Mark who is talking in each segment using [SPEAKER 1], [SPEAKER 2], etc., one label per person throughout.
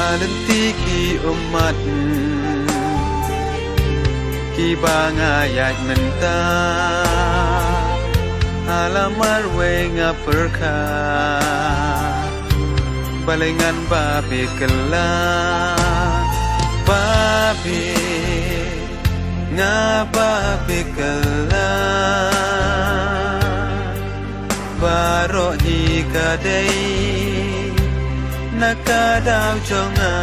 [SPEAKER 1] Malentiki umat ki bangayat menta alamar wenga perka balengan babi kela babi ngababi kela baro ikadai nakadaw jonga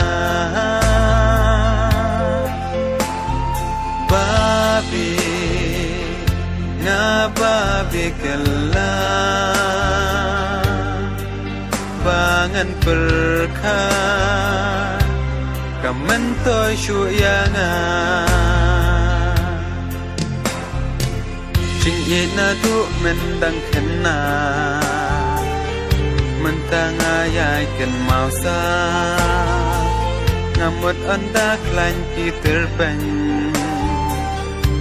[SPEAKER 1] babi ngababi kela bangan perka kamantoy syuyanga Jingit na tu mendang kena Mentang ayai ken mau sa Ngamut anda klan ki terbang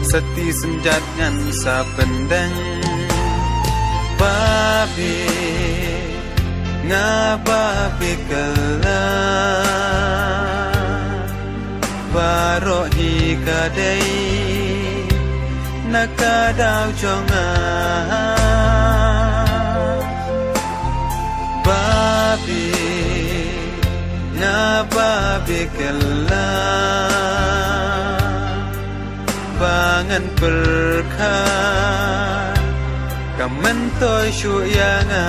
[SPEAKER 1] Seti senjat ngan sa pendang Babi ngababi kela Baro ikadai nakadaw jonga babi ngababi kela bangan perka kamantoy syuyanga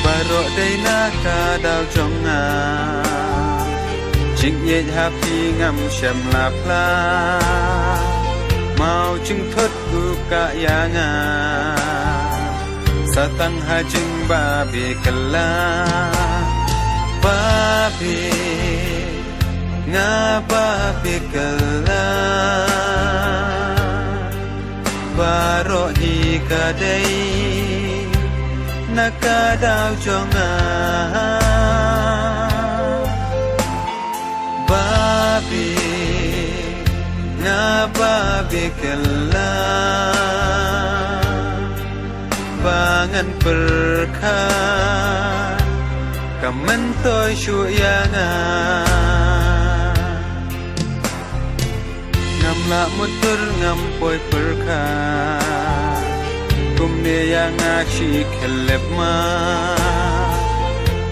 [SPEAKER 1] Baro day nakadaw jonga Jing yết happy ngam shem la pla Mau chung thot u ka yanga Satang ha jing babi kala Babi nga babi kala Baro ikadai nakadaw jonga babi ngababi kela bangan perka kamantoy syuyanga ngamla mutur ngampoy perka kumne yang ashi kelep ma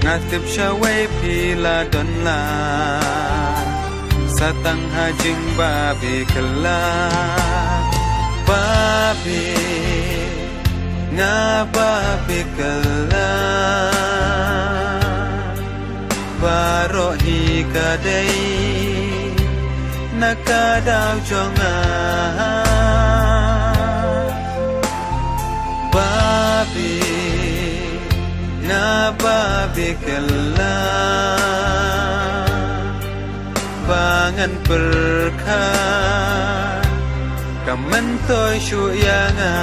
[SPEAKER 1] ngatip syawai pila don la satang hajing babi kela babi ngababi kela baro ikadai nakadaw jonga babi ngababi kela bangan perka kamantoy syuyanga